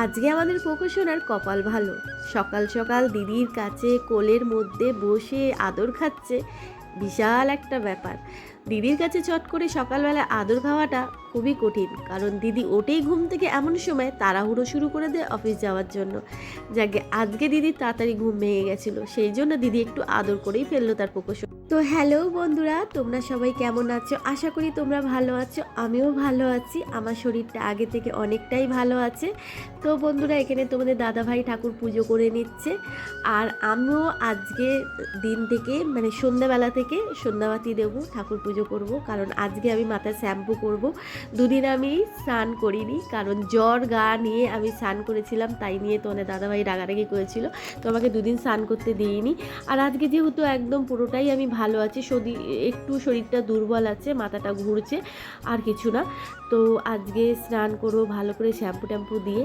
আজকে আমাদের পোকোসোনার কপাল ভালো। সকাল সকাল দিদির কাছে কোলের মধ্যে বসে আদর খাচ্ছে, বিশাল একটা ব্যাপার। দিদির কাছে চট করে সকালবেলা আদর খাওয়াটা খুবই কঠিন, কারণ দিদি ওঠেই ঘুম থেকে এমন সময় তাড়াহুড়ো শুরু করে দেয় অফিস যাওয়ার জন্য। যাকে আজকে দিদির তাড়াতাড়ি ঘুম ভেঙে গেছিলো, সেই জন্য দিদি একটু আদর করেই ফেললো তার পোকোসোনা। তো হ্যালো বন্ধুরা, তোমরা সবাই কেমন আছো? আশা করি তোমরা ভালো আছো, আমিও ভালো আছি। আমার শরীরটা আগে থেকে অনেকটাই ভালো আছে। তো বন্ধুরা, এখানে তোমাদের দাদাভাই ঠাকুর পুজো করে নিচ্ছে, আর আমিও আজকে দিন থেকে মানে সন্ধ্যাবেলা থেকে সন্ধ্যাবাতি দেবো, ঠাকুর পুজো করব। কারণ আজকে আমি মাথায় শ্যাম্পু করব। দুদিন আমি স্নান করিনি, কারণ জ্বর গা নিয়ে আমি স্নান করেছিলাম, তাই নিয়ে তোমাদের দাদাভাই রাগারাগি করেছিল, তো আমাকে দুদিন স্নান করতে দিইনি। আর আজকে যেহেতু একদম পুরোটাই আমি ভালো আছি, একটু শরীরটা দুর্বল আছে, মাথাটা ঘুরছে, আর কিছু না। তো আজকে স্নান করবো ভালো করে শ্যাম্পু ট্যাম্পু দিয়ে।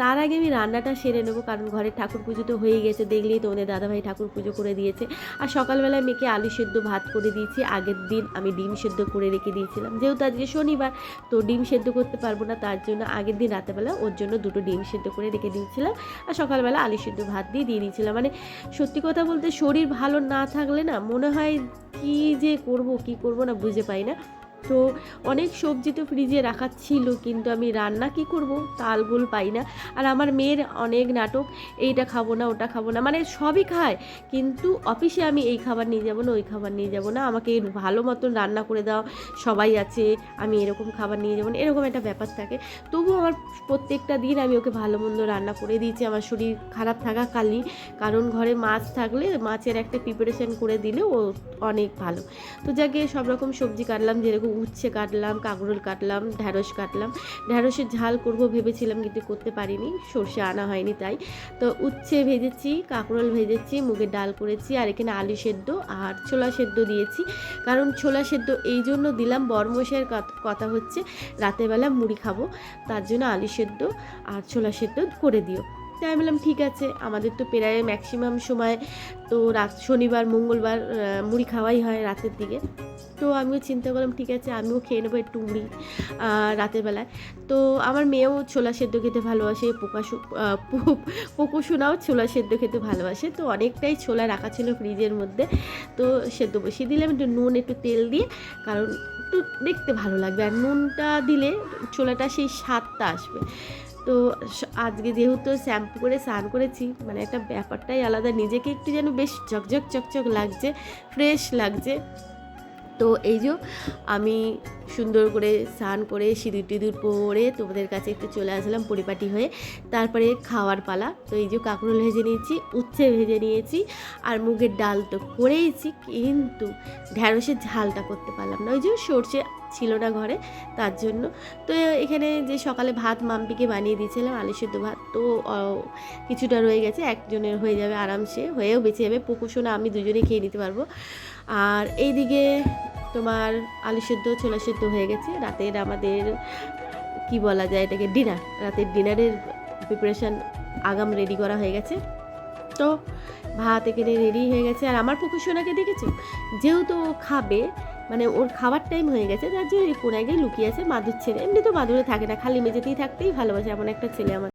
তার আগে আমি রান্নাটা সেরে নেবো, কারণ ঘরের ঠাকুর পুজো তো হয়ে গেছে, দেখলেই তোমাদের দাদাভাই ঠাকুর পুজো করে দিয়েছে। আর সকালবেলায় মেয়েকে আলু সেদ্ধ ভাত করে দিয়েছি। আগের দিন আমি ডিম সেদ্ধ করে রেখে দিয়েছিলাম, যেহেতু আজকে শনিবার, তো ডিম সেদ্ধ করতে পারবো না, তার জন্য আগের দিন রাতেবেলা ওর জন্য দুটো ডিম সেদ্ধ করে রেখে দিয়েছিলাম, আর সকালবেলা আলু সেদ্ধ ভাত দিয়ে দিয়েছিলাম। মানে সত্যি কথা বলতে, শরীর ভালো না থাকলে না মনে হয় কী যে করবো কী করবো না বুঝে পাই না। তো অনেক সবজি তো ফ্রিজে রাখা ছিল, কিন্তু আমি রান্না কি করব তালগোল পাই না। আর আমার মেয়ের অনেক নাটক, এইটা খাবো না ওটা খাবো না, মানে সবই খায়, কিন্তু অফিসে আমি এই খাবার নিয়ে যাব না ওই খাবার নিয়ে যাব না, আমাকে ভালো মতন রান্না করে দাও, সবাই আছে, আমি এরকম খাবার নিয়ে যাব না, এরকম একটা ব্যাপার থাকে। তবুও আমার প্রত্যেকটা দিন আমি ওকে ভালো মন্দ রান্না করে দিয়েছি, আমার শরীর খারাপ থাকাকালীন। কারণ ঘরে মাছ থাকলে মাছের একটা প্রিপারেশন করে দিলে ও অনেক ভালো। তো যাকে সব রকম সবজি কাটলাম, যেরকম উচ্ছে কাটলাম, কাঁকরোল কাটলাম, ঢ্যাঁড়স কাটলাম। ঢ্যাঁড়সের ঝাল করব ভেবেছিলাম, কিন্তু করতে পারিনি, সর্ষে আনা হয়নি তাই। তো উচ্ছে ভেজেছি, কাঁকরোল ভেজেছি, মুগের ডাল করেছি, আর এখানে আলু সেদ্ধ আর ছোলা সেদ্ধ দিয়েছি। কারণ ছোলা সেদ্ধ এই জন্য দিলাম, বরমশাইয়ের কথা হচ্ছে রাতেরবেলা মুড়ি খাবো, তার জন্য আলু সেদ্ধ আর ছোলা সেদ্ধ করে দিও। তাই আমি বললাম ঠিক আছে, আমাদের তো প্রায় ম্যাক্সিমাম সময় তো শনিবার মঙ্গলবার মুড়ি খাওয়াই হয় রাতের দিকে। তো আমিও চিন্তা করলাম ঠিক আছে, আমিও খেয়ে নেবো একটু মুড়ি রাতের বেলায়। তো আমার মেয়েও ছোলা সেদ্ধ খেতে ভালোবাসে, পোকোসোনাও ছোলা সেদ্ধ খেতে ভালোবাসে। তো অনেকটাই ছোলা রাখা ছিল ফ্রিজের মধ্যে, তো সেদ্ধ বসিয়ে দিলাম একটু নুন একটু তেল দিয়ে, কারণ একটু দেখতে ভালো লাগবে, আর নুনটা দিলে ছোলাটা সেই স্বাদটা আসবে। তো আজকে যেহেতু শ্যাম্পু করে স্নান করেছি, মানে একটা ব্যাপারটাই আলাদা, নিজেকে একটু যেন বেশ ঝকঝক চকচক লাগছে, ফ্রেশ লাগছে। তো এই যে আমি সুন্দর করে স্নান করে সিঁদুর টিঁদুর পরে তোমাদের কাছে একটু চলে আসলাম পরিপাটি হয়ে। তারপরে খাওয়ার পালা। তো এই যে কাঁকরোল ভেজে নিয়েছি, উচ্ছে ভেজে নিয়েছি, আর মুগের ডাল তো করেইছি, কিন্তু ঢ্যাঁড়সের ঝালটা করতে পারলাম না, ওই যে সর্ষে ছিল না ঘরে, তার জন্য। তো এখানে যে সকালে ভাত মাম্পিকে বানিয়ে দিয়েছিলাম, আলু সেদ্ধ ভাত, তো কিছুটা রয়ে গেছে, একজনের হয়ে যাবে আরামসে, হয়েও বেঁচে যাবে, পোকোসোনা আমি দুজনেই খেয়ে নিতে পারবো। আর এইদিকে তোমার আলু সেদ্ধ ছোলা সেদ্ধ হয়ে গেছে। রাতের আমাদের কি বলা যায় এটাকে, ডিনার, রাতের ডিনারের প্রিপারেশান আগাম রেডি করা হয়ে গেছে। তো ভাত এখানে রেডি হয়ে গেছে। আর আমার পোকোসোনাকে দেখেছো, যেহেতু ও খাবে, মানে ওর খাবার টাইম হয়ে গেছে, তার জন্য কোনায় গিয়ে লুকিয়ে আছে মাদুর ছেড়ে। এমনি তো মাদুরে থাকে না, খালি মেঝেতেই থাকতেই ভালোবাসে, এমন একটা ছেলে আমার।